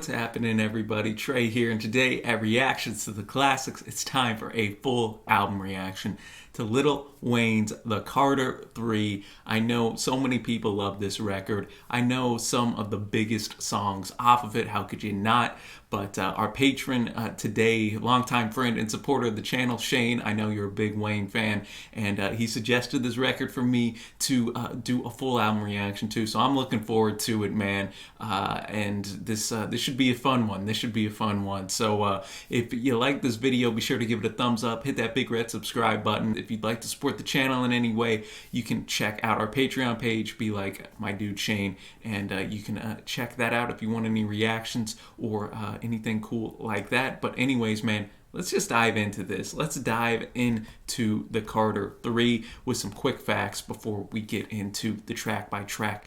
What's happening, everybody? Trey here, and today at Reactions to the Classics, it's time for a full album reaction to Lil Wayne's The Carter 3. I know so many people love this record. I know some of the biggest songs off of it. How could you not? But our patron today, longtime friend and supporter of the channel, Shane, I know you're a big Wayne fan, and he suggested this record for me to do a full album reaction to. So I'm looking forward to it, man. And this should be a fun one. This should be a fun one. So if you like this video, be sure to give it a thumbs up. Hit that big red subscribe button. If you'd like to support the channel in any way, you can check out our Patreon page. Be like my dude Shane, and you can check that out if you want any reactions or anything cool like that. But anyways, man, let's just dive into this. Let's dive into The Carter 3 with some quick facts before we get into the track-by-track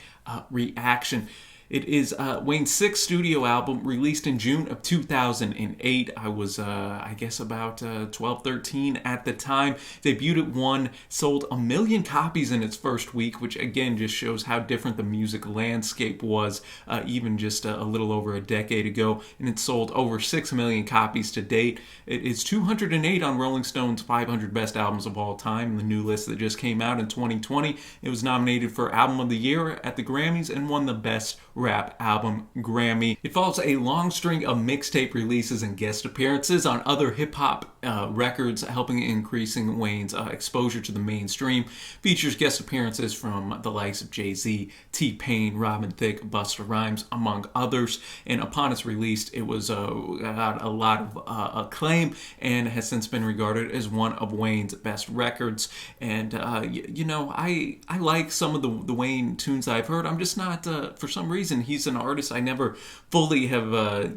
reaction. It is Wayne's sixth studio album, released in June of 2008. I was, I guess, about 12, 13 at the time. Debuted at 1, sold 1 million copies in its first week, which again just shows how different the music landscape was even just a little over a decade ago. And it sold over 6 million copies to date. It is 208 on Rolling Stone's 500 Best Albums of All Time, the new list that just came out in 2020. It was nominated for Album of the Year at the Grammys and won the Best Rap Album Grammy. It follows a long string of mixtape releases and guest appearances on other hip-hop records, helping increasing Wayne's exposure to the mainstream. Features guest appearances from the likes of Jay-Z, T-Pain, Robin Thicke, Busta Rhymes, among others. And upon its release, it was got a lot of acclaim and has since been regarded as one of Wayne's best records. And you know, I like some of the Wayne tunes I've heard. I'm just not, for some reason, he's an artist I never fully have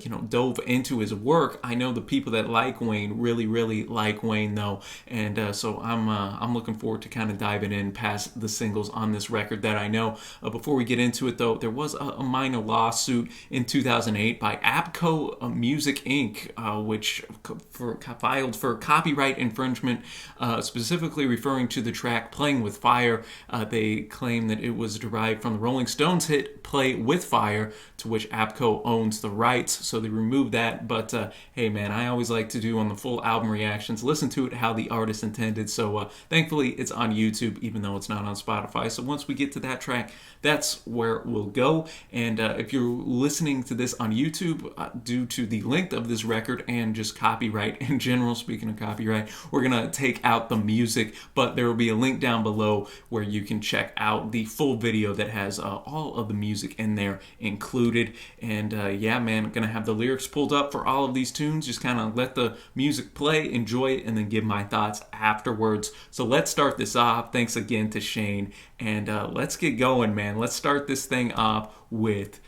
you know, dove into his work. I know the people that like Wayne really like Wayne though, and so I'm looking forward to kind of diving in past the singles on this record that I know. Before we get into it though, there was a minor lawsuit in 2008 by APCO Music Inc., which filed for copyright infringement, specifically referring to the track Playing with Fire. They claim that it was derived from the Rolling Stones hit Play with Fire, to which APCO owns the rights, so they removed that. But hey man, I always like to do on the full album reactions, listen to it how the artist intended. So thankfully it's on YouTube, even though it's not on Spotify. So once we get to that track, that's where we'll go. And if you're listening to this on YouTube, due to the length of this record and just copyright in general, speaking of copyright, we're gonna take out the music, but there will be a link down below where you can check out the full video that has all of the music in there included. And yeah man, I'm gonna have the lyrics pulled up for all of these tunes, just kind of let the music play, enjoy it, and then give my thoughts afterwards. So let's start this off. Thanks again to Shane, and let's get going, man. Let's start this thing off with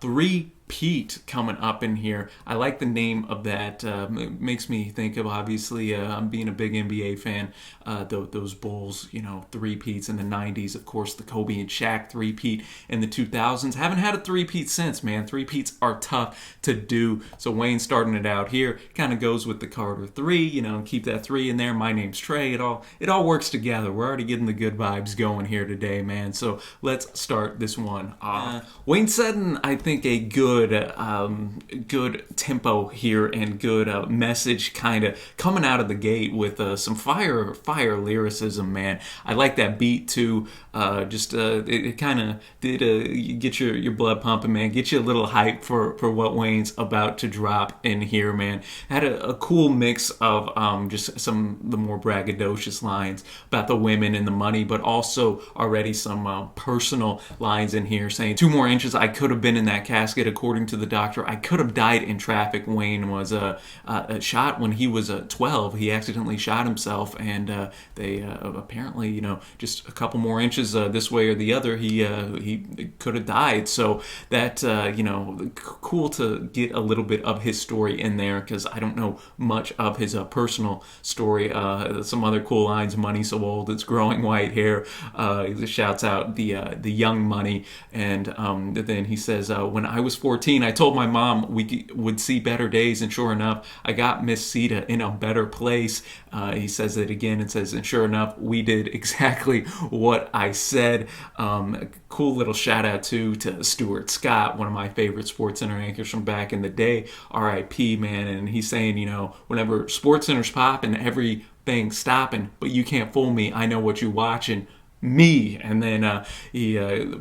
3 Pete coming up in here. I like the name of that. It makes me think of, obviously, I'm being a big NBA fan, those Bulls, you know, 3 Peats in the 90s. Of course, the Kobe and Shaq 3 Peat in the 2000s. Haven't had a 3 Peat since, man. 3 Peats are tough to do. So Wayne starting it out here kind of goes with the Carter 3, you know, keep that 3 in there. My name's Trey. It all works together. We're already getting the good vibes going here today, man. So let's start this one off. Wayne setting, I think, a good tempo here and good message kind of coming out of the gate with some fire lyricism, man. I like that beat too. It kind of did get your blood pumping, man. Get you a little hype for what Wayne's about to drop in here, man. Had a cool mix of just some of the more braggadocious lines about the women and the money, but also already some personal lines in here saying 2 more inches, I could have been in that casket. According to the doctor, I could have died in traffic. Wayne was shot when he was 12. He accidentally shot himself, and they apparently, you know, just a couple more inches this way or the other, he could have died. So that, you know, cool to get a little bit of his story in there, because I don't know much of his personal story. Some other cool lines: money so old it's growing white hair. He shouts out the young money, and then he says, when I was 14 14, I told my mom we would see better days, and sure enough, I got Miss Sita in a better place. He says it again and says, and sure enough, we did exactly what I said. Cool little shout out to Stuart Scott, one of my favorite Sports Center anchors from back in the day. R.I.P. man, and he's saying, whenever Sports Center's popping, everything stopping, but you can't fool me. I know what you watching. Me. And then he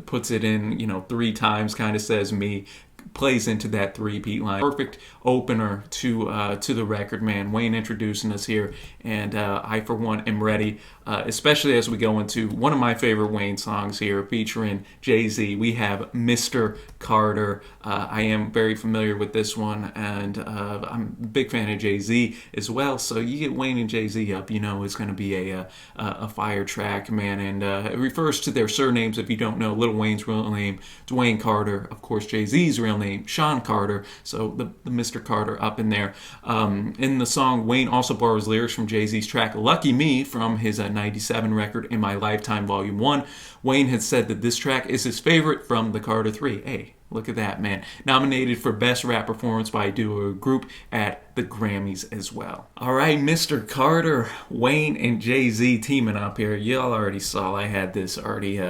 puts it in, 3 times, kind of says me, plays into that three-peat line. Perfect opener to the record, man. Wayne introducing us here, and I, for one, am ready, especially as we go into one of my favorite Wayne songs here, featuring Jay-Z. We have Mr. Carter. I am very familiar with this one, and I'm a big fan of Jay-Z as well, so you get Wayne and Jay-Z up, it's going to be a fire track, man, and it refers to their surnames. If you don't know, Lil Wayne's real name, Dwayne Carter, of course, Jay-Z's real name, Sean Carter, so the Mr. Carter up in there. In the song, Wayne also borrows lyrics from Jay-Z's track Lucky Me from his 97 record In My Lifetime Volume 1. Wayne had said that this track is his favorite from the Carter 3. Hey, look at that, man. Nominated for Best Rap Performance by a Duo or Group at the Grammys as well. All right, Mr. Carter, Wayne, and Jay-Z teaming up here. Y'all already saw I had this already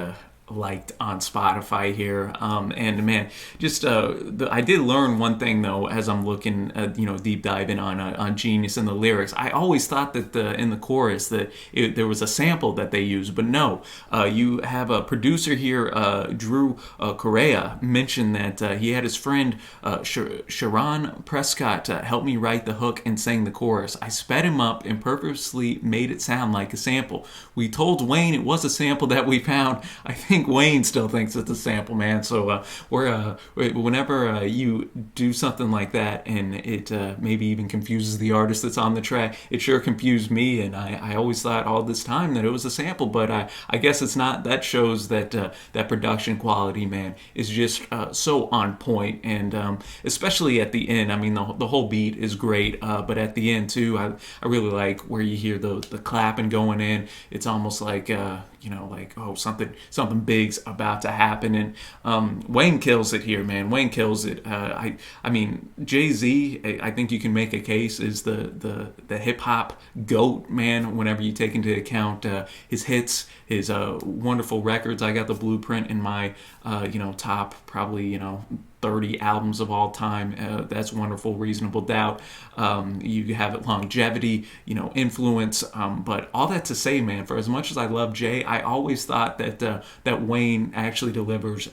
liked on Spotify here, and man, just I did learn one thing though as I'm looking, deep diving on Genius and the lyrics. I always thought that in the chorus that there was a sample that they used, but no. You have a producer here, Drew Correa, mentioned that he had his friend Sharon Prescott help me write the hook and sang the chorus. I sped him up and purposely made it sound like a sample. We told Wayne it was a sample that we found. I think Wayne still thinks it's a sample, man. So whenever you do something like that and it maybe even confuses the artist that's on the track, it sure confused me, and I always thought all this time that it was a sample, but I guess it's not. That shows that that production quality, man, is just so on point, and especially at the end. I mean, the whole beat is great, but at the end too, I really like where you hear the clapping going in. It's almost like something big's about to happen, and Wayne kills it here, man. Wayne kills it. I mean, Jay-Z, I think you can make a case, is the hip hop GOAT, man. Whenever you take into account his hits, his wonderful records. I got the blueprint in my top probably 30 albums of all time. That's wonderful. Reasonable Doubt. You have longevity, influence. But all that to say, man, for as much as I love Jay, I always thought that Wayne actually delivers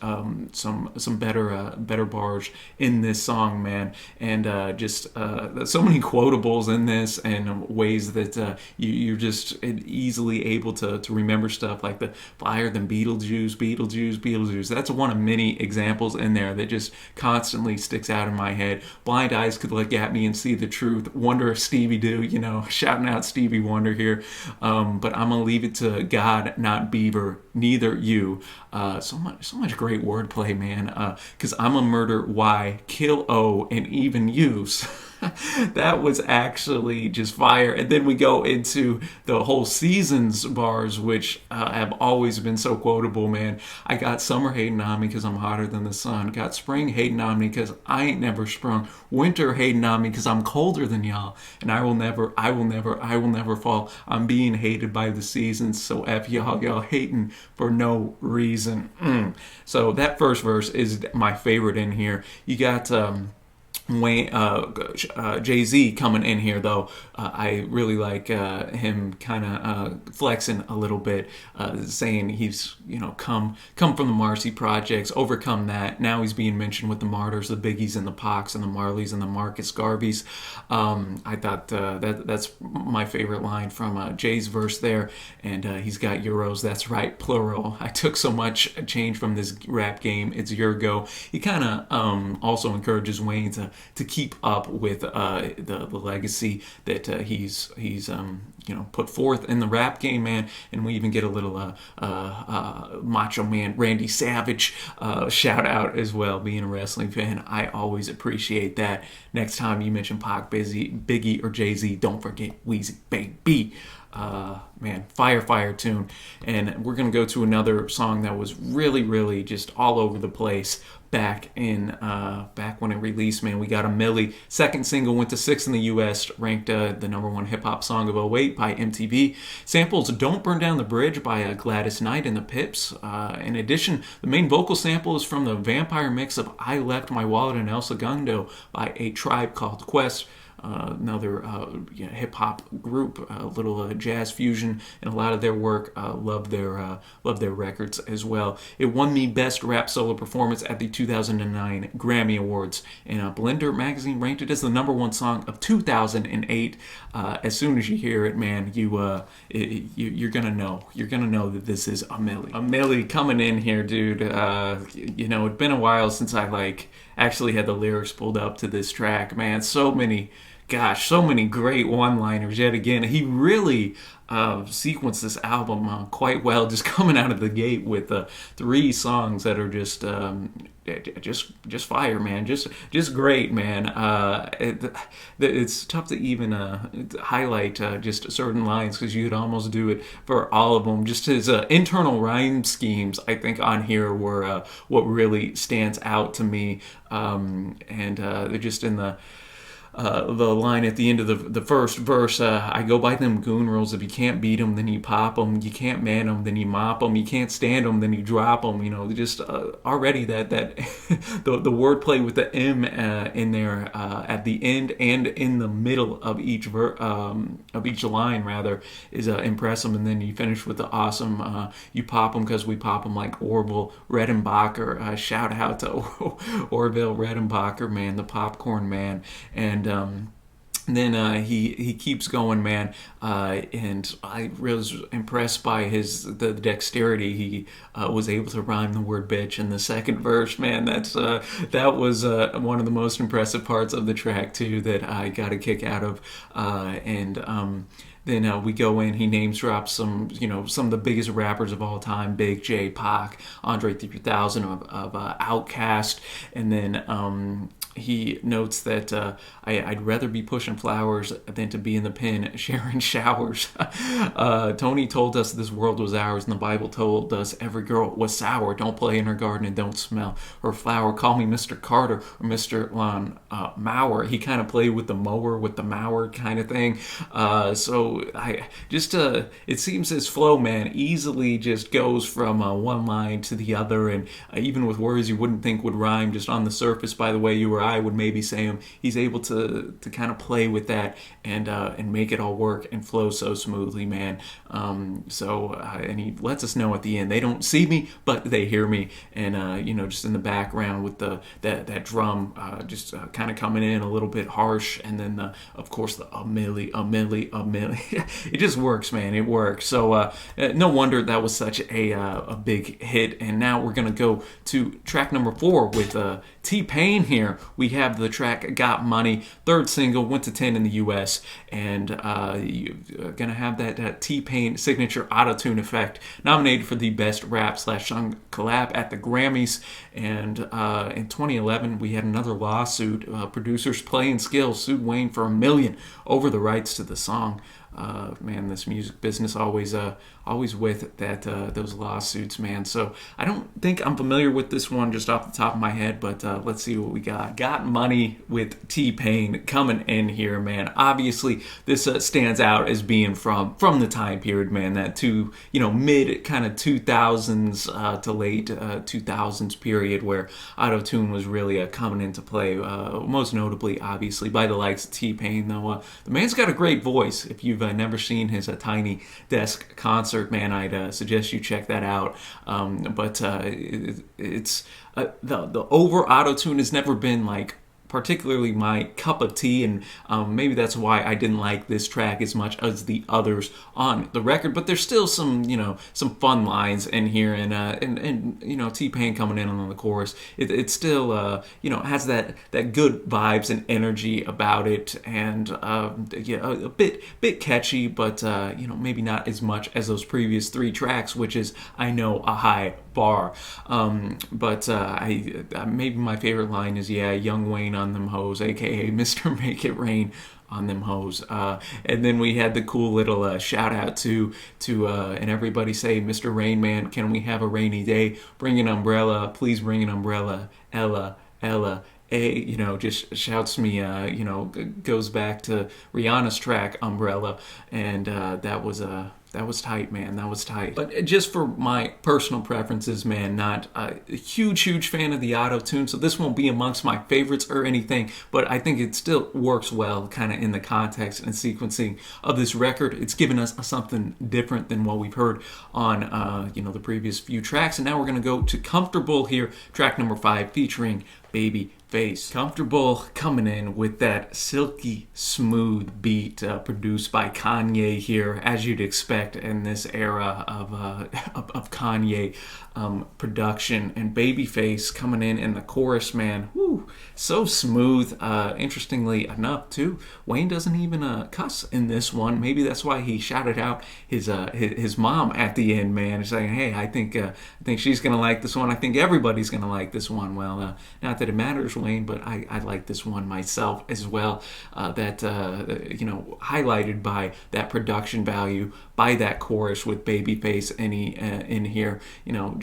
some better bars in this song, man. And just so many quotables in this, and ways that you're just easily able to remember stuff like the flyer than Beetlejuice, Beetlejuice, Beetlejuice. That's one of many examples in there that just constantly sticks out in my head. Blind eyes could look at me and see the truth. Wonder if Stevie do, shouting out Stevie Wonder here. But I'm gonna leave it to God, not Bieber, neither you. So much great wordplay, man. Cause I'm a murder Y, kill O, and even use. That was actually just fire. And then we go into the whole season's bars, which have always been so quotable, man. I got summer hating on me because I'm hotter than the sun. Got spring hating on me because I ain't never sprung. Winter hating on me because I'm colder than y'all. And I will never fall. I'm being hated by the seasons. So F y'all hating for no reason. So that first verse is my favorite in here. You got Wayne, Jay-Z coming in here though. I really like him kind of flexing a little bit, saying he's come from the Marcy Projects, overcome that. Now he's being mentioned with the Martyrs, the Biggies, and the Pacs, and the Marleys, and the Marcus Garveys. I thought that's my favorite line from Jay's verse there, and he's got euros. That's right, plural. I took so much change from this rap game. It's your go. He kind of also encourages Wayne to keep up with the legacy that he's put forth in the rap game, man. And we even get a little Macho Man Randy Savage shout out as well. Being a wrestling fan, I always appreciate that. Next time you mention Pac, Biggie, or Jay-Z, don't forget Weezy, baby. man, fire tune. And we're gonna go to another song that was really just all over the place back when it released. Man, we got a Millie. Second single went to 6 in the U.S., ranked the number one hip hop song of '08 by MTV. Samples "Don't Burn Down the Bridge" by Gladys Knight and the Pips. In addition, the main vocal sample is from the vampire mix of "I Left My Wallet in El Segundo" by A Tribe Called Quest. Another hip hop group, a little jazz fusion, and a lot of their work. Love their records as well. It won the Best Rap Solo Performance at the 2009 Grammy Awards, and Blender magazine ranked it as the number one song of 2008. As soon as you hear it, man, you're gonna know. You're gonna know that this is a Millie. A Millie coming in here, dude. It'd been a while since I actually had the lyrics pulled up to this track, man. So many great one-liners yet again. He really sequenced this album quite well, just coming out of the gate with 3 songs that are just fire, man. Just great, man. It's tough to even highlight just certain lines, because you could almost do it for all of them. Just his internal rhyme schemes, I think, on here were what really stands out to me. And they're just in the line at the end of the first verse. I go by them goon rules. If you can't beat them, then you pop them. You can't man them, then you mop them. You can't stand them, then you drop them. Just already that the wordplay with the M in there at the end and in the middle of each line rather is impressive. And then you finish with the awesome you pop them because we pop them like Orville Redenbacher. Shout out to Orville Redenbacher, man, the popcorn man. And then he keeps going, man, and I was impressed by the dexterity. He was able to rhyme the word bitch in the second verse, man. That was one of the most impressive parts of the track too, that I got a kick out of. Then we go in, he names drops some of the biggest rappers of all time: Big J, Pac, Andre 3000 of Outkast. And then he notes that I'd rather be pushing flowers than to be in the pen sharing showers. Tony told us this world was ours, and the Bible told us every girl was sour. Don't play in her garden and don't smell her flower. Call me Mr. Carter or Mr. Lon Mower. He kind of played with the mower, with the mower kind of thing. So I just it seems his flow, man, easily just goes from one line to the other, and even with words you wouldn't think would rhyme just on the surface by the way you or I would maybe say them, he's able to kind of play with that and make it all work and flow so smoothly, man. And he lets us know at the end, they don't see me but they hear me. And just in the background with that drum just kind of coming in a little bit harsh, and then of course the a milli. It just works, man. It works. So no wonder that was such a big hit. And now we're gonna go to track number 4 with T-Pain here. We have the track Got Money, third single, went to 10 in the US, and you're gonna have that T-Pain signature auto-tune effect, nominated for the Best Rap/Song Collab at the Grammys. And in 2011 we had another lawsuit. Producers Play and Skill sued Wayne for $1 million over the rights to the song. Man, this music business always with those lawsuits, man. So I don't think I'm familiar with this one just off the top of my head, but let's see what we got. Got Money with T-Pain coming in here, man. Obviously, this stands out as being from the time period, man. That mid kind of 2000s to late 2000s period where auto-tune was really coming into play. Most notably, obviously, by the likes of T-Pain, though. The man's got a great voice. If you've never seen his Tiny Desk concert, man, I'd suggest you check that out. But it's the over auto-tune has never been particularly my cup of tea, and maybe that's why I didn't like this track as much as the others on the record. But there's still some fun lines in here, and T-Pain coming in on the chorus. It still has that good vibes and energy about it, and a bit catchy, but maybe not as much as those previous 3 tracks, which is, I know, a high bar. But maybe my favorite line is, yeah, Young Wayne on them hoes, aka Mr. Make It Rain on them hoes. And then we had the cool little shout out to and everybody say, Mr. Rain Man, can we have a rainy day? Bring an umbrella, please bring an umbrella. Ella, Ella. Just shouts me, goes back to Rihanna's track Umbrella, and that was tight, man. That was tight. But just for my personal preferences, man, not a huge fan of the auto-tune, so this won't be amongst my favorites or anything, but I think it still works well kind of in the context and sequencing of this record. It's given us something different than what we've heard on, the previous few tracks, and now we're going to go to Comfortable here, track number 5, featuring Babyface. Comfortable coming in with that silky smooth beat produced by Kanye here, as you'd expect in this era of Kanye production, and Babyface coming in the chorus, man, whoo, so smooth. Interestingly enough, too, Wayne doesn't even cuss in this one. Maybe that's why he shouted out his mom at the end, man, saying, "Hey, I think she's gonna like this one. I think everybody's gonna like this one." Well, not that it matters, Wayne, but I like this one myself as well. Highlighted by that production value, by that chorus with Babyface in here.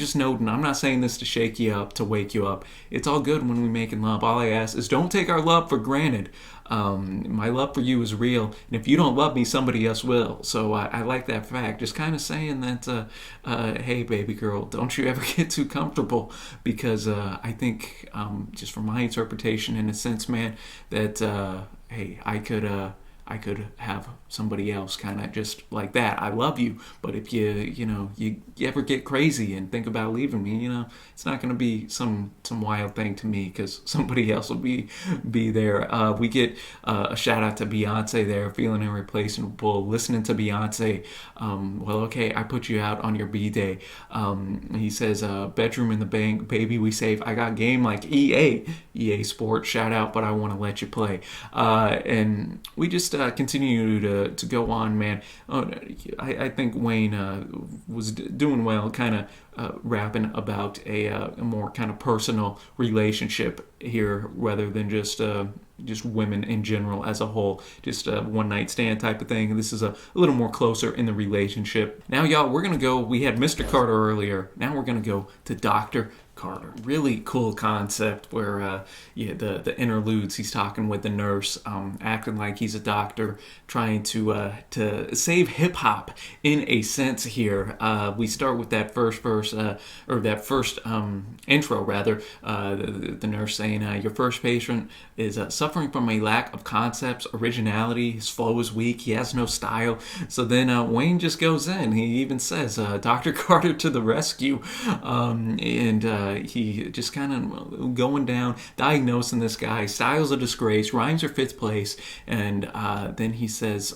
Just noting, I'm not saying this to shake you up, to wake you up. It's all good when we're making love. All I ask is don't take our love for granted. My love for you is real, and if you don't love me, somebody else will. So I like that fact. Just kind of saying that, hey, baby girl, don't you ever get too comfortable, because I think, just from my interpretation, in a sense, man, that hey, I could have somebody else kind of just like that. I love you, but if you ever get crazy and think about leaving me, it's not going to be some wild thing to me, because somebody else will be there. We get a shout out to Beyonce there, feeling irreplaceable, listening to Beyonce. Well, okay, I put you out on your B-day. He says, bedroom in the bank, baby, we safe. I got game like EA Sports, shout out, but I want to let you play. And we just continue to go on, man. I think Wayne was doing well, kind of rapping about a more kind of personal relationship here, rather than just women in general as a whole, just a one night stand type of thing. This is a little more closer in the relationship. Now, y'all, we're gonna go. We had Mr. Carter earlier. Now we're gonna go to Dr. Carter. Really cool concept where the interludes, he's talking with the nurse, acting like he's a doctor, trying to save hip hop in a sense here. We start with that first verse, or that first intro rather, the nurse saying, your first patient is suffering from a lack of concepts, originality, his flow is weak, he has no style. So then Wayne just goes in, he even says, Dr. Carter to the rescue, and he just kind of going down, diagnosing this guy, style's a disgrace, rhymes are fifth place, and then he says,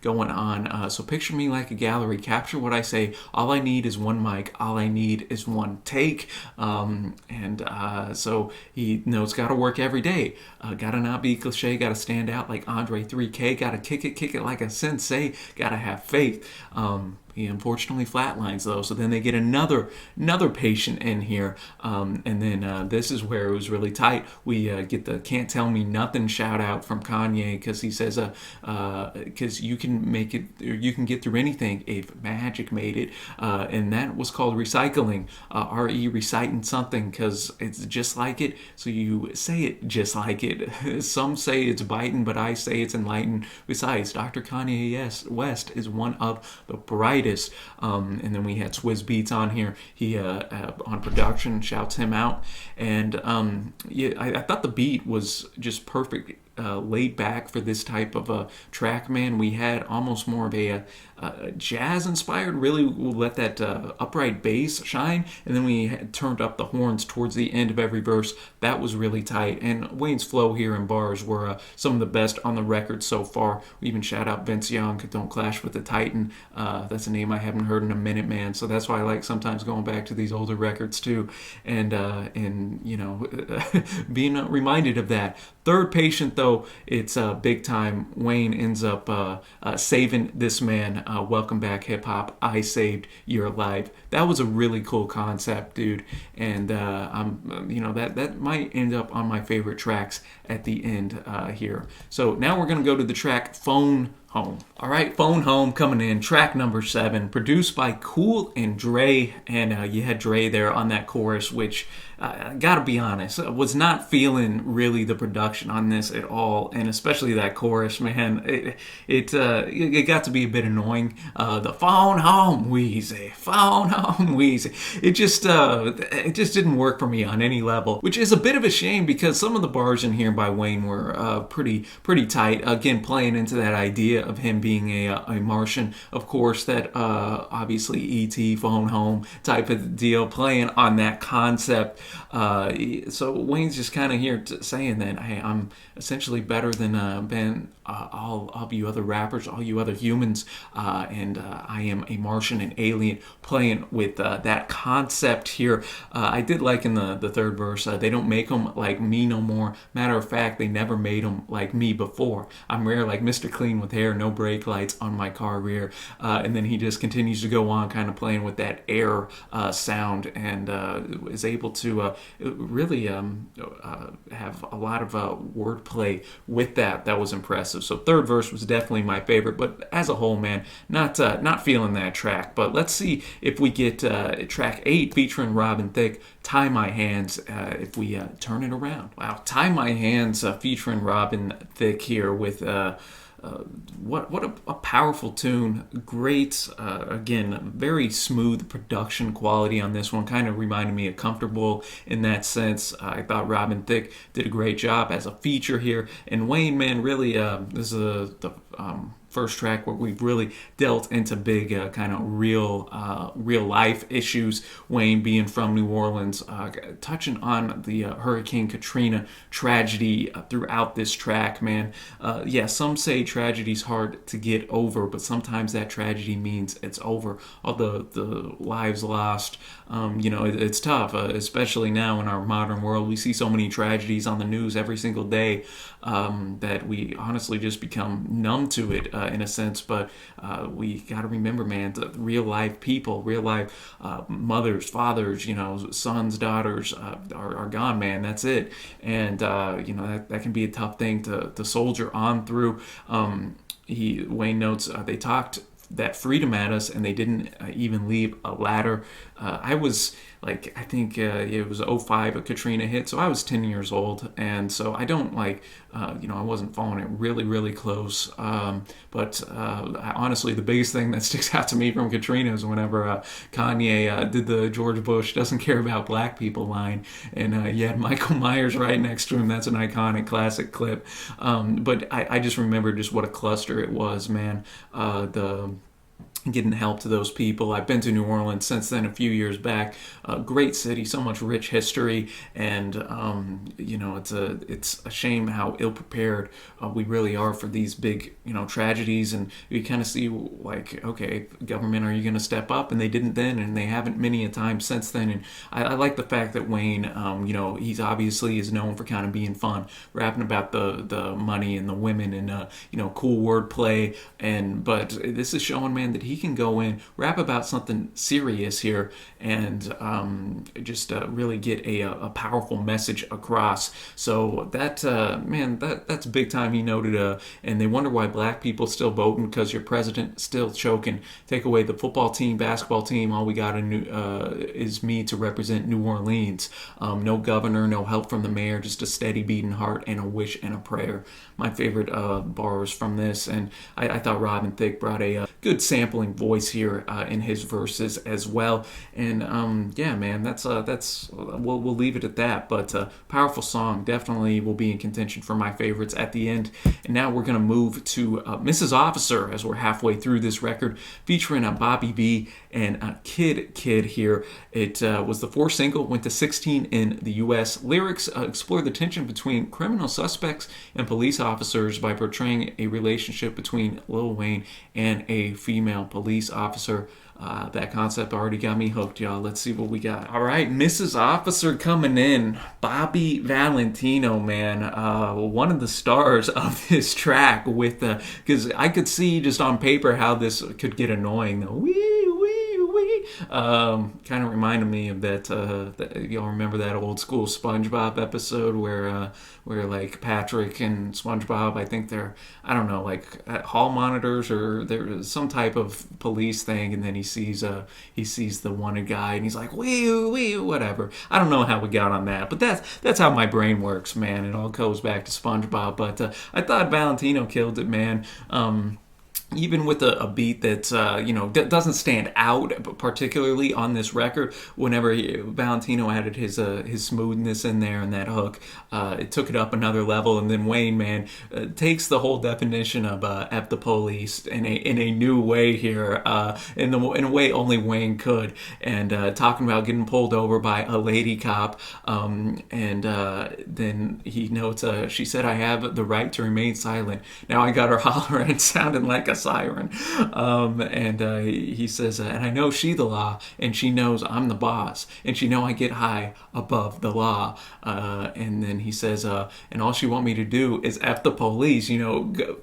going on, so picture me like a gallery, capture what I say, all I need is one mic, all I need is one take, so he knows gotta work every day, gotta not be cliche, gotta stand out like Andre 3K, gotta kick it like a sensei, gotta have faith. He unfortunately flatlines though, so then they get another patient in here, and then this is where it was really tight. We get the "Can't Tell Me Nothing" shout out from Kanye, because he says, because you can make it, or you can get through anything if magic made it, and that was called recycling, reciting something, because it's just like it, so you say it just like it. Some say it's biting, but I say it's enlightened. Besides, Dr. Kanye West is one of the brightest. And then we had Swizz Beatz on here. He on production shouts him out, and I thought the beat was just perfect, laid back for this type of a track, man. We had almost more of a jazz inspired, really let that upright bass shine, and then we turned up the horns towards the end of every verse. That was really tight, and Wayne's flow here in bars were some of the best on the record so far. We even shout out Vince Young, Don't Clash with the Titan. That's a name I haven't heard in a minute, man, so that's why I like sometimes going back to these older records too, and being reminded of that. Third patient though, though it's big time, Wayne ends up saving this man. Welcome back, hip hop. I saved your life. That was a really cool concept, dude. And that might end up on my favorite tracks at the end here. So now we're gonna go to the track "Phone Home." All right, "Phone Home" coming in, track number 7, produced by Cool and Dre, and you had Dre there on that chorus, which gotta be honest, was not feeling really the production on this at all, and especially that chorus, man. It got to be a bit annoying. The "phone home, Wheezy, phone home, Wheezy." It just didn't work for me on any level, which is a bit of a shame because some of the bars in here by Wayne were pretty tight. Again, playing into that idea of him being a Martian, of course, that obviously E.T. phone home type of deal, playing on that concept. So Wayne's just kind of here saying that, hey, I'm essentially better than all of you other rappers, all you other humans, and I am a Martian, an alien, playing with that concept here. I did like in the third verse, they don't make them like me no more. Matter of fact, they never made them like me before. I'm rare like Mr. Clean with hair, no brake lights on my car rear. And then he just continues to go on kind of playing with that air sound, and is able to really have a lot of wordplay with that. That was impressive. So third verse was definitely my favorite, but as a whole, man, not feeling that track. But let's see if we get track 8 featuring Robin Thicke, "Tie My Hands," if we turn it around. Wow, "Tie My Hands" featuring Robin Thicke here with what a powerful tune. Great, again, very smooth production quality on this one. Kind of reminded me of Comfortable in that sense. I thought Robin Thicke did a great job as a feature here. And Wayne, man, really, this is the first track where we've really dealt into big kind of real life issues. Wayne being from New Orleans, touching on the Hurricane Katrina tragedy throughout this track, man. Yeah, some say tragedy's hard to get over, but sometimes that tragedy means it's over. All the lives lost, it's tough, especially now in our modern world. We see so many tragedies on the news every single day that we honestly just become numb to it in a sense. But we got to remember, man, the real life people, real life mothers, fathers, sons, daughters are gone, man. That's it. And that can be a tough thing to soldier on through. Wayne notes they talked that freedom at us, and they didn't even leave a ladder. I was like, I think it was '05 a Katrina hit, so I was 10 years old, and so I don't I wasn't following it really close. But honestly, the biggest thing that sticks out to me from Katrina is whenever Kanye did the George Bush doesn't care about black people line, and you had Michael Myers right next to him. That's an iconic classic clip. But I just remember just what a cluster it was, man. Getting help to those people. I've been to New Orleans since then, a few years back. Great city, so much rich history, and it's a shame how ill prepared we really are for these big tragedies. And we kind of see like, okay, government, are you going to step up? And they didn't then, and they haven't many a time since then. And I like the fact that Wayne, he's obviously is known for kind of being fun, rapping about the money and the women and cool wordplay. But this is showing, man, that he can go in, rap about something serious here, and just really get a powerful message across. So that's big time. He noted, and they wonder why black people still voting because your president still choking. Take away the football team, basketball team, all we got is me to represent New Orleans. No governor, no help from the mayor, just a steady beating heart and a wish and a prayer. My favorite bars from this, and I thought Robin Thicke brought a good sampling voice here in his verses as well. And man, that's we'll leave it at that. But powerful song, definitely will be in contention for my favorites at the end. And now we're gonna move to Mrs. Officer as we're halfway through this record, featuring Bobby B and Kid here. It was the fourth single, went to 16 in the U.S. Lyrics explore the tension between criminal suspects and police officers by portraying a relationship between Lil Wayne and a female police officer. That concept already got me hooked, y'all. Let's see what we got. All right, Mrs. Officer coming in. Bobby Valentino, man. One of the stars of this track with the, because I could see just on paper how this could get annoying. The wee, wee, wee. Kind of reminded me of that, y'all remember that old school SpongeBob episode where like Patrick and SpongeBob, I think they're, I don't know, like at hall monitors or there's some type of police thing, and then he sees the wanted guy and he's like wee whatever. I don't know how we got on that, but that's how my brain works, man. It all goes back to SpongeBob. But I thought Valentino killed it, man. Even with a beat that doesn't stand out particularly on this record, whenever Valentino added his smoothness in there and that hook, it took it up another level. And then Wayne, man, takes the whole definition of "F the police" in a new way here, in a way only Wayne could. And talking about getting pulled over by a lady cop, and then he notes, she said, "I have the right to remain silent." Now I got her hollering, sounding like a siren. He says, and I know she the law, and she knows I'm the boss, and she know I get high above the law. And then he says, and all she want me to do is F the police,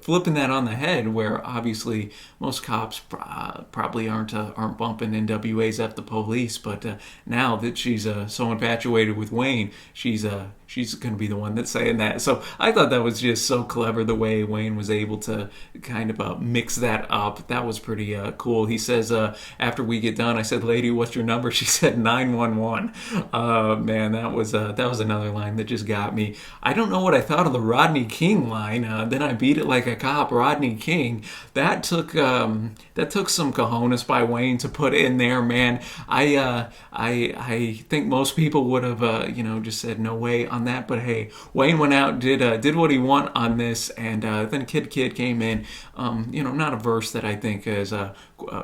flipping that on the head, where obviously most cops probably aren't bumping NWA's F the police, but now that she's so infatuated with Wayne, she's going to be the one that's saying that. So I thought that was just so clever, the way Wayne was able to kind of mix that up. That was pretty cool. He says, after we get done, I said, "Lady, what's your number?" She said 911. Man, that was another line that just got me. I don't know what I thought of the Rodney King line. Then I beat it like a cop. Rodney King. That took some cojones by Wayne to put in there, man. I think most people would have just said no way on that, but hey, Wayne went out, did what he want on this, and then Kid came in. Not a verse that I think is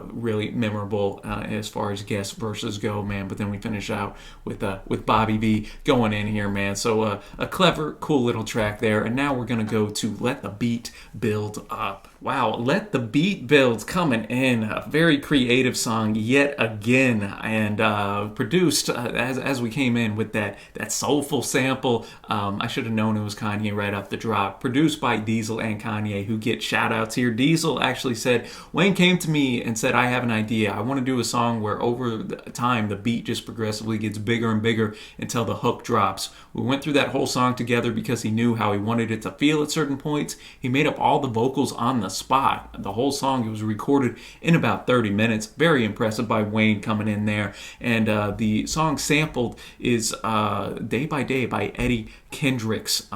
really memorable as far as guest verses go, man. But then we finish out with Bobby V going in here, man. So a clever, cool little track there. And now we're gonna go to Let the Beat Build Up. Wow, Let the Beat Build coming in. A very creative song yet again, and produced as we came in with that soulful sample. I should have known it was Kanye right off the drop. Produced by Diesel and Kanye, who get shout outs here. Diesel actually said, Wayne came to me and said, "I have an idea. I want to do a song where over time the beat just progressively gets bigger and bigger until the hook drops." We went through that whole song together because he knew how he wanted it to feel at certain points. He made up all the vocals on the spot. The whole song, it was recorded in about 30 minutes. Very impressive by Wayne coming in there. And the song sampled is Day by Day by Eddie Kendricks.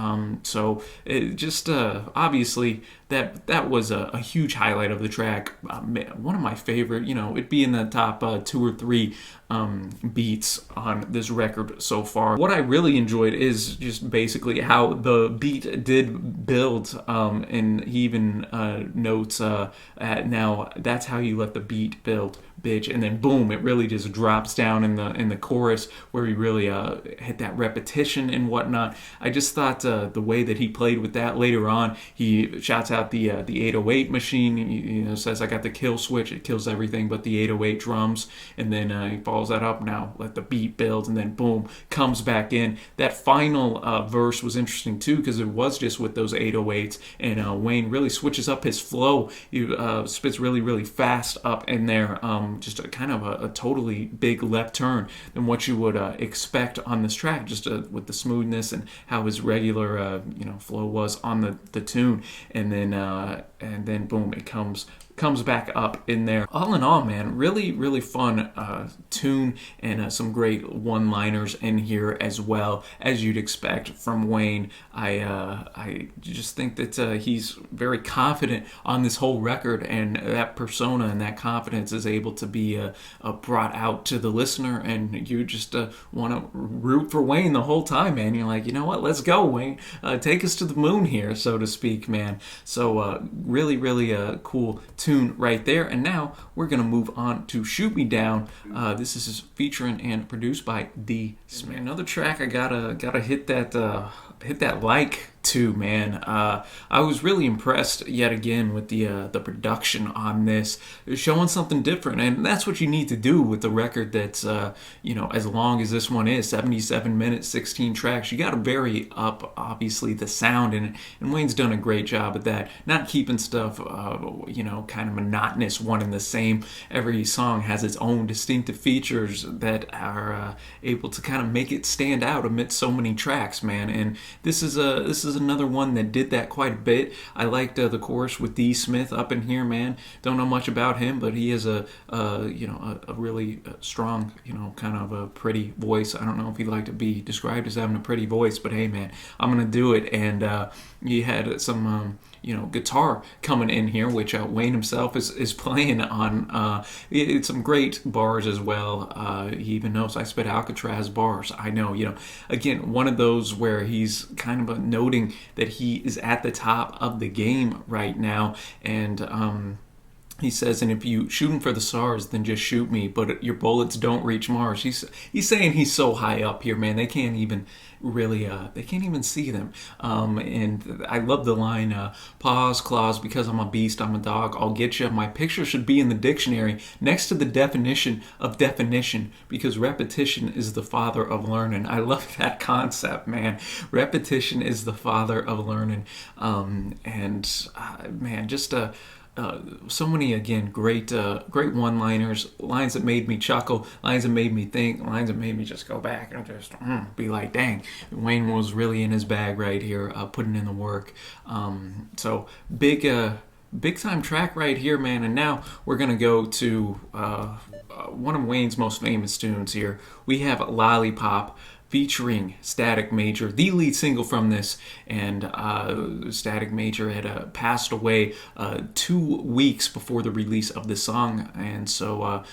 So it just obviously that was a huge highlight of the track. One of my favorite, it'd be in the top 2 or 3 beats on this record so far. What I really enjoyed is just basically how the beat did build, and he even notes now that's how you let the beat build, bitch. And then boom, it really just drops down in the chorus where he really hit that repetition and whatnot. I just thought the way that he played with that later on, he shouts out the 808 machine. He says, "I got the kill switch, it kills everything but the 808 drums." And then he follows that up, "Now let the beat build," and then boom, comes back in. That final verse was interesting too, because it was just with those 808s, and Wayne really switches up his flow. He spits really, really fast up in there. Just a kind of a totally big left turn than what you would expect on this track, just with the smoothness and how his regular flow was on the tune. And then boom, it comes back up in there. All in all, man, really, really fun tune, and some great one-liners in here as well, as you'd expect from Wayne. I just think that he's very confident on this whole record, and that persona and that confidence is able to be brought out to the listener, and you just want to root for Wayne the whole time, man. You're like, you know what, let's go, Wayne. Take us to the moon here, so to speak, man. So really, really cool tune right there. And now we're gonna move on to Shoot Me Down. This is featuring and produced by D. Smith. Another track I gotta hit that hit that like too, man. I was really impressed yet again with the production on this, showing something different, and that's what you need to do with the record that's as long as this one is, 77 minutes, 16 tracks. You got to vary up, obviously, the sound, and Wayne's done a great job at that. Not keeping stuff, kind of monotonous, one and the same. Every song has its own distinctive features that are able to kind of make it stand out amidst so many tracks, man. And this is another one that did that quite a bit. I liked the chorus with D. Smith up in here, man. Don't know much about him, but he has a really strong, kind of a pretty voice. I don't know if he'd like to be described as having a pretty voice, but hey, man, I'm gonna do it. And he had some guitar coming in here, which Wayne himself is playing on. It's some great bars as well. He even knows I spit Alcatraz bars. I know, again, one of those where he's kind of noting that he is at the top of the game right now, and he says, and if you shoot him for the stars, then just shoot me, but your bullets don't reach Mars. He's saying he's so high up here, man. They can't even really, they can't even see them. And I love the line, pause, claws, because I'm a beast, I'm a dog, I'll get you. My picture should be in the dictionary next to the definition of definition, because repetition is the father of learning. I love that concept, man. Repetition is the father of learning. Man, just so many, again, great one-liners, lines that made me chuckle, lines that made me think, lines that made me just go back and just be like, dang, Wayne was really in his bag right here, putting in the work. So big time track right here, man. And now we're gonna go to one of Wayne's most famous tunes here. We have Lollipop, featuring Static Major, the lead single from this, and Static Major had passed away 2 weeks before the release of this song, and so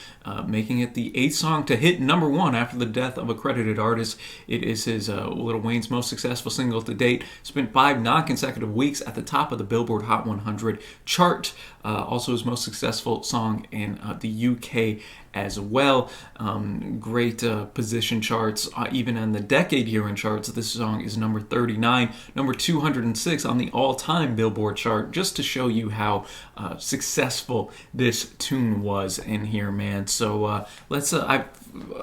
making it the 8th song to hit number 1 after the death of a credited artist. It is his Lil Wayne's most successful single to date. Spent 5 non-consecutive weeks at the top of the Billboard Hot 100 chart. Also his most successful song in the UK as well. Great position charts, even in the decade year in charts. This song is number 39, number 206 on the all-time Billboard chart, just to show you how successful this tune was in here, man. So let's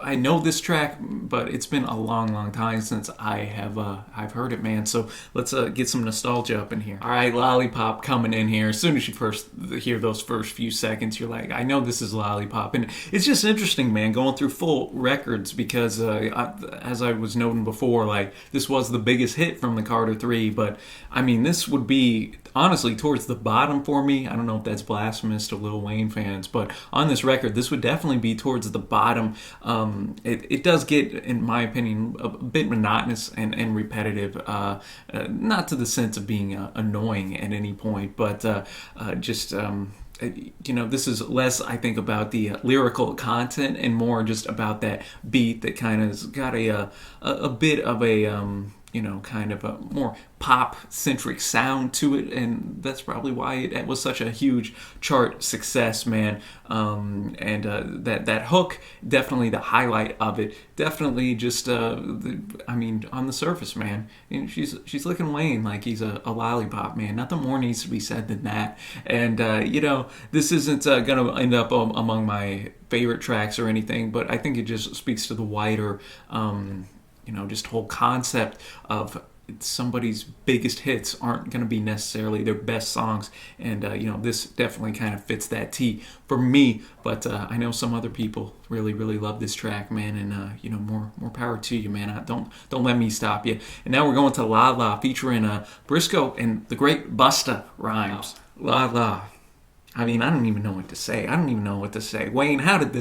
I know this track, but it's been a long time since I've heard it, man. So let's get some nostalgia up in here. All right, Lollipop coming in here. As soon as you first hear those first few seconds, you're like, I know this is Lollipop. And it's just interesting, man, going through full records, because as I was noting before, like, this was the biggest hit from the Carter 3, but I mean, this would be honestly towards the bottom for me. I don't know if that's blasphemous to Lil Wayne fans, but on this record, this would definitely be towards the bottom. It does get, in my opinion, a bit monotonous and repetitive, not to the sense of being annoying at any point, but this is less, I think, about the lyrical content and more just about that beat that kind of got a bit of a kind of a more pop-centric sound to it, and that's probably why it was such a huge chart success, man. That hook, definitely the highlight of it. Definitely just, on the surface, man, she's looking Wayne like he's a lollipop, man. Nothing more needs to be said than that. And this isn't gonna end up among my favorite tracks or anything, but I think it just speaks to the wider just whole concept of somebody's biggest hits aren't going to be necessarily their best songs, and this definitely kind of fits that T for me. But I know some other people really love this track, man, and more power to you, man. Don't let me stop you. And now we're going to La La, featuring Briscoe and the great Busta Rhymes. La La. I mean, I don't even know what to say. Wayne, how did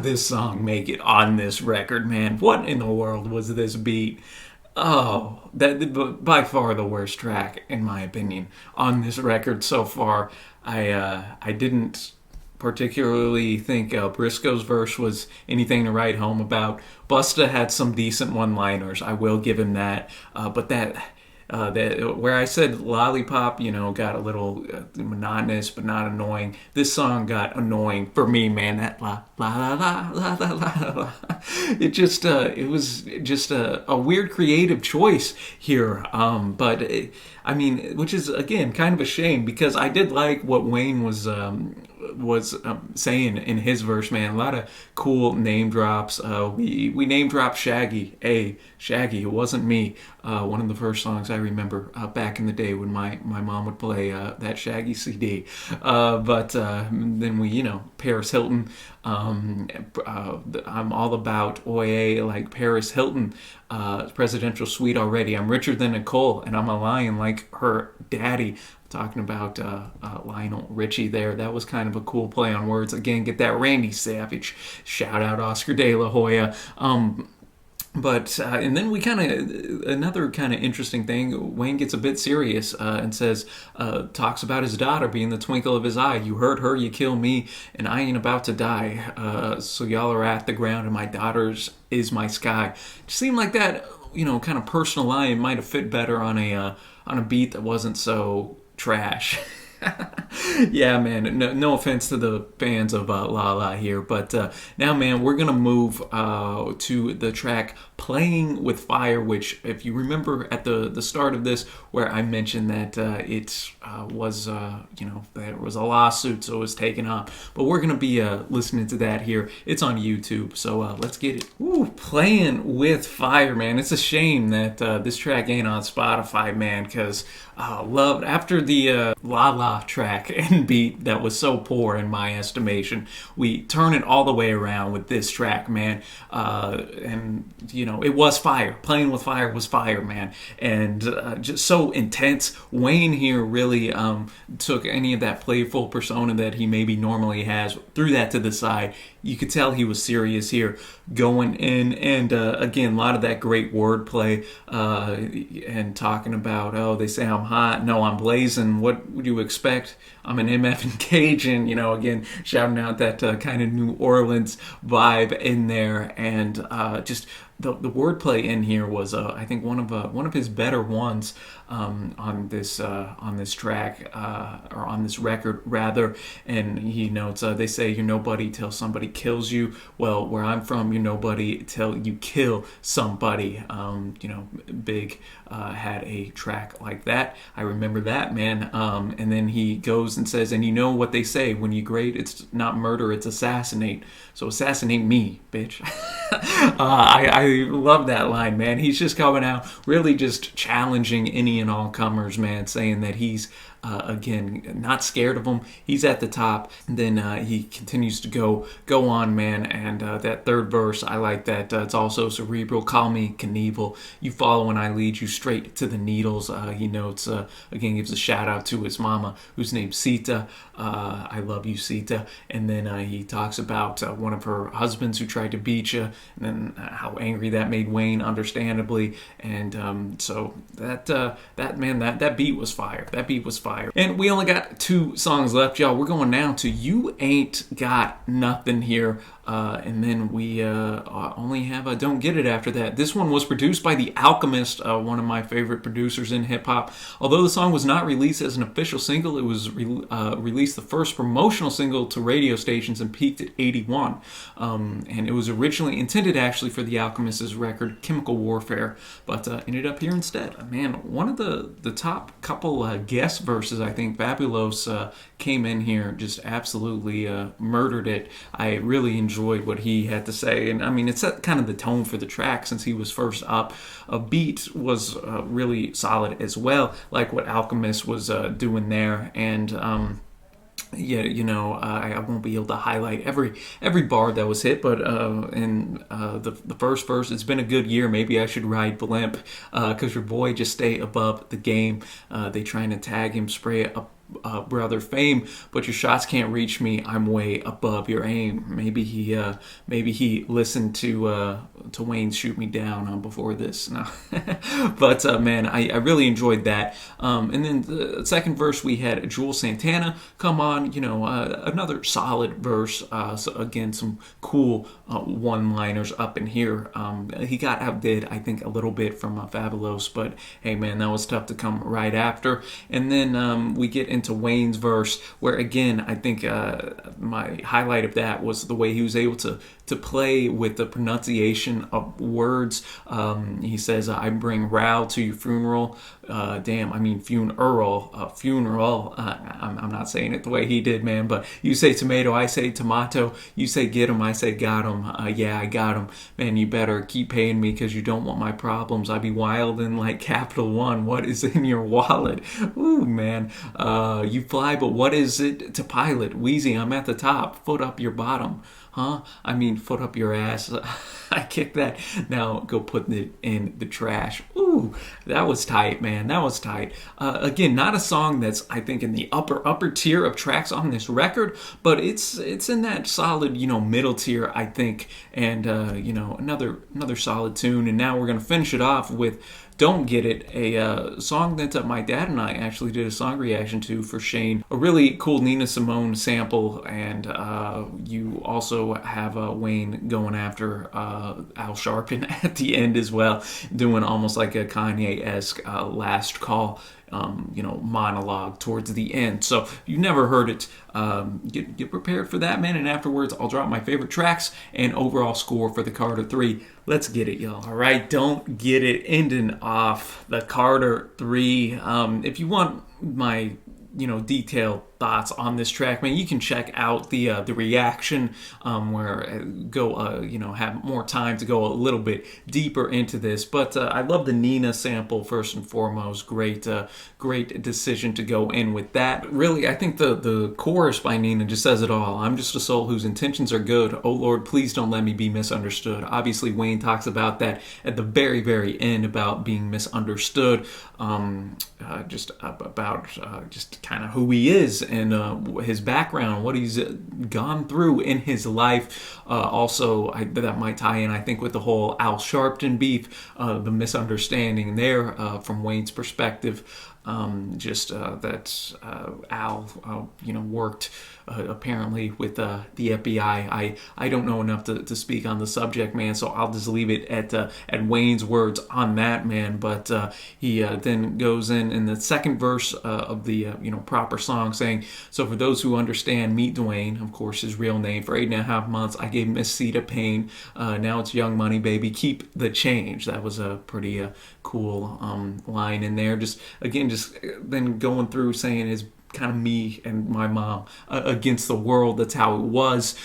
this song make it on this record, man? What in the world was this beat? Oh, that by far the worst track, in my opinion, on this record so far. I didn't particularly think Briscoe's verse was anything to write home about. Busta had some decent one-liners, I will give him that. But that where I said Lollipop, got a little monotonous but not annoying. This song got annoying for me, man. That la la la la la la la. It was just a weird creative choice here. But I mean, which is again kind of a shame because I did like what Wayne was saying in his verse, man. A lot of cool name drops. We name dropped Shaggy. Hey, Shaggy, it wasn't me. One of the first songs I remember back in the day when my mom would play that Shaggy CD. But then Paris Hilton. I'm all about Oye, like Paris Hilton, presidential suite already. I'm richer than Nicole, and I'm a lion like her daddy. Talking about Lionel Richie there. That was kind of a cool play on words. Again, get that Randy Savage. Shout out Oscar De La Hoya. But and then we another kind of interesting thing. Wayne gets a bit serious and talks about his daughter being the twinkle of his eye. You hurt her, you kill me, and I ain't about to die. So y'all are at the ground, and my daughter's is my sky. It seemed like that, kind of personal line might have fit better on a beat that wasn't so trash. Yeah, man. No offense to the fans of La La here, but now, man, we're gonna move to the track "Playing with Fire," which, if you remember at the start of this, where I mentioned that it was there was a lawsuit, so it was taken off. But we're gonna be listening to that here. It's on YouTube, so let's get it. Ooh, "Playing with Fire," man. It's a shame that this track ain't on Spotify, man, because loved after the La La track and beat that was so poor in my estimation. We turn it all the way around with this track, man. And it was fire. Playing with Fire was fire, man, and just so intense. Wayne here really took any of that playful persona that he maybe normally has, threw that to the side. You could tell he was serious here, going in, and again, a lot of that great wordplay and talking about, oh, they say I'm hot, no, I'm blazing. What would you expect? I'm an MF and Cajun, again, shouting out that kind of New Orleans vibe in there, and just the wordplay in here was, I think, one of his better ones on this track or on this record rather. And he notes, they say you're nobody till somebody kills you. Well, where I'm from, you're nobody till you kill somebody. Big had a track like that. I remember that, man. And then he goes and says, and you know what they say, when you grade, it's not murder, it's assassinate. So assassinate me, bitch. I love that line, man. He's just coming out, really just challenging any and all comers, man, saying that he's again, not scared of him. He's at the top. And then he continues to go on, man. And that third verse, I like that. It's also cerebral. Call me Knievel. You follow when I lead you straight to the needles. He notes, again, gives a shout out to his mama, who's named Sita. I love you, Sita. And then he talks about one of her husbands who tried to beat you, and then how angry that made Wayne, understandably. And so that beat was fire. That beat was fire. And we only got 2 songs left, y'all. We're going now to You Ain't Got Nothing here. And then we only have Don't Get It after that. This one was produced by The Alchemist, one of my favorite producers in hip-hop. Although the song was not released as an official single, it was released the first promotional single to radio stations and peaked at 81. And it was originally intended actually for The Alchemist's record Chemical Warfare, but ended up here instead. Man, one of the top couple guest verses, I think, Fabulos came in here, just absolutely murdered it. I really enjoyed what he had to say, and I mean, it set kind of the tone for the track since he was first up. A beat was really solid as well, like what Alchemist was doing there, and I won't be able to highlight every bar that was hit, but in the first verse, it's been a good year, maybe I should ride blimp, because your boy just stay above the game. They trying to tag him, spray brother fame, but your shots can't reach me. I'm way above your aim. Maybe he listened to Wayne's "Shoot Me Down" before this. No. But man, I really enjoyed that. And then the second verse, we had Jules Santana come on. Another solid verse. So again, some cool one-liners up in here. He got outdid, I think, a little bit from Fabulous, but hey, man, that was tough to come right after. And then we get into Wayne's verse, where again, I think my highlight of that was the way he was able to play with the pronunciation of words. He says, "I bring row to your funeral." Funeral. I'm not saying it the way he did, man, but you say tomato, I say tomato. You say get him, I say got him. Yeah, I got him. Man, you better keep paying me because you don't want my problems. I be wildin' like Capital One. What is in your wallet? Ooh, man. You fly, but what is it to pilot? Wheezy, I'm at the top. Foot up your bottom. Huh? I mean, foot up your ass. I kick that. Now go put it in the trash. Ooh, that was tight, man. That was tight. Again, not a song that's, I think, in the upper tier of tracks on this record, but it's in that solid, middle tier, I think. And another solid tune. And now we're gonna finish it off with "Don't Get It," a song that my dad and I actually did a song reaction to for Shane. A really cool Nina Simone sample, and you also have Wayne going after Al Sharpton at the end as well, doing almost like a Kanye-esque last call monologue towards the end. So if you've never heard it, get prepared for that, man. And afterwards, I'll drop my favorite tracks and overall score for the Carter 3. Let's get it, y'all. All right, "Don't Get It," ending off the Carter 3. If you want my detailed thoughts on this track, man, you can check out the reaction where I go have more time to go a little bit deeper into this. But I love the Nina sample first and foremost. Great decision to go in with that. Really, I think the chorus by Nina just says it all. "I'm just a soul whose intentions are good. Oh Lord, please don't let me be misunderstood." Obviously, Wayne talks about that at the very, very end about being misunderstood. Just kind of who he is and his background, what he's gone through in his life. Also, that might tie in, I think, with the whole Al Sharpton beef, the misunderstanding there from Wayne's perspective. That Al, worked apparently with the FBI. I don't know enough to speak on the subject, man, so I'll just leave it at Wayne's words on that, man. But he then goes in the second verse of the proper song, saying, "So for those who understand, meet Dwayne," of course his real name. "For 8.5 months I gave Miss Cedar pain. Now it's Young Money, baby. Keep the change." That was a pretty cool line in there. Just then going through saying his kind of me and my mom against the world. That's how it was.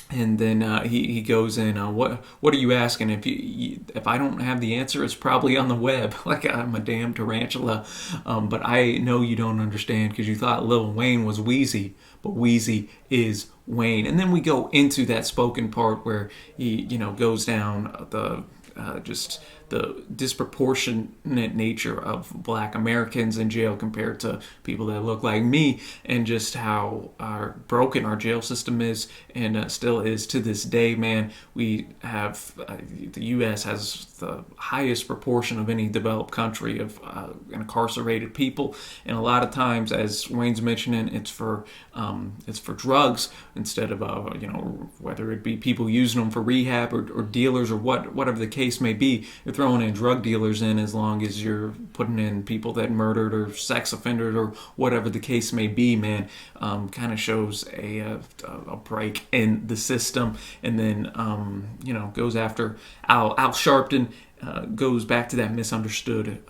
And then he goes in, what are you asking? If I don't have the answer, it's probably on the web. Like I'm a damn tarantula. But I know you don't understand because you thought Lil Wayne was Wheezy, but Wheezy is Wayne. And then we go into that spoken part where he goes down just the disproportionate nature of Black Americans in jail compared to people that look like me, and just how broken our jail system is and still is to this day, man. We have the U.S. has the highest proportion of any developed country of incarcerated people, and a lot of times, as Wayne's mentioning, it's for drugs instead of whether it be people using them for rehab or dealers or whatever the case may be. You're throwing in drug dealers in as long as you're putting in people that murdered or sex offenders or whatever the case may be, man. Kind of shows a break in the system, and then goes after Al Sharpton, goes back to that misunderstood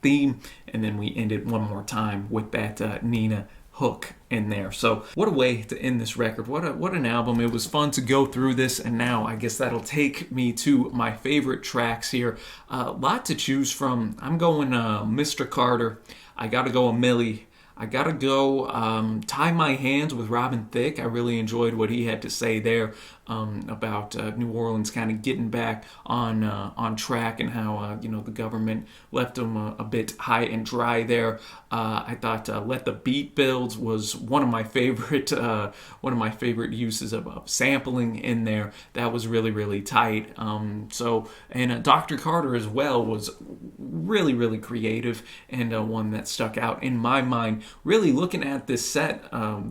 theme, and then we end it one more time with that Nina hook in there. So what a way to end this record. What an album. It was fun to go through this, and now I guess that'll take me to my favorite tracks here. A lot to choose from. I'm going Mr. Carter. I gotta go a Millie. I gotta go Tie My Hands with Robin Thicke. I really enjoyed what he had to say there. about New Orleans kind of getting back on track, and how the government left them a bit high and dry there. I thought "Let the Beat Build" was one of my favorite uses of sampling in there. That was really, really tight. And Dr. Carter as well was really, really creative, and one that stuck out in my mind. Really looking at this set,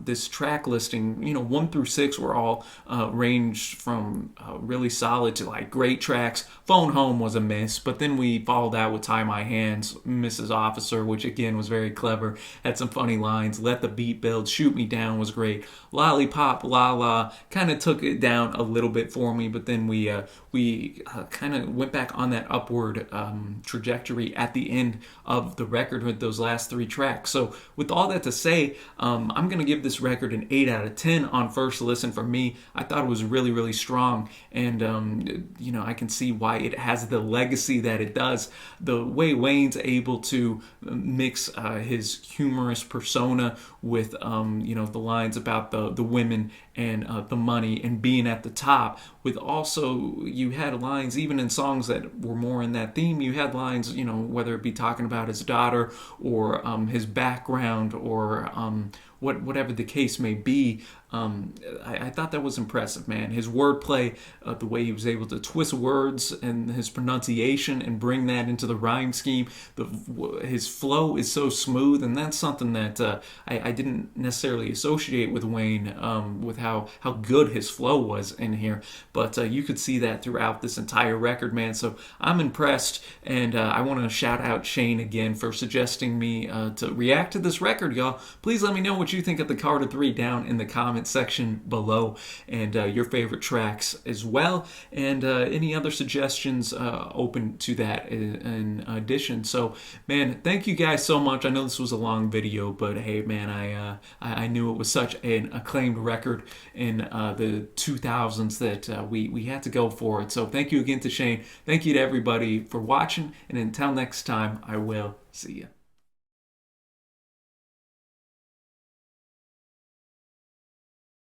this track listing, 1 through 6 were all ranged from really solid to like great tracks. Phone Home was a miss, but then we followed that with Tie My Hands, Mrs. Officer, which again was very clever, had some funny lines. Let the Beat Build, Shoot Me Down was great. Lollipop, La La kind of took it down a little bit for me, but then we kind of went back on that upward trajectory at the end of the record with those last 3 tracks. So with all that to say, I'm going to give this record an 8 out of 10 on first listen. For me, I thought it was really, really strong, and I can see why it has the legacy that it does. The way Wayne's able to mix his humorous persona with the lines about the women and the money and being at the top, with also you had lines even in songs that were more in that theme. You had lines, whether it be talking about his daughter or his background or whatever the case may be. I thought that was impressive, man. His wordplay, the way he was able to twist words and his pronunciation and bring that into the rhyme scheme. His flow is so smooth, and that's something that I didn't necessarily associate with Wayne, with how good his flow was in here. But you could see that throughout this entire record, man. So I'm impressed, and I want to shout out Shane again for suggesting me to react to this record, y'all. Please let me know what you think of the Carter 3 down in the comments section below, and your favorite tracks as well, and any other suggestions open to that in addition. So, man, thank you guys so much. I know this was a long video, but hey, man, I knew it was such an acclaimed record in the 2000s that we had to go for it. So thank you again to Shane. Thank you to everybody for watching, and until next time, I will see you.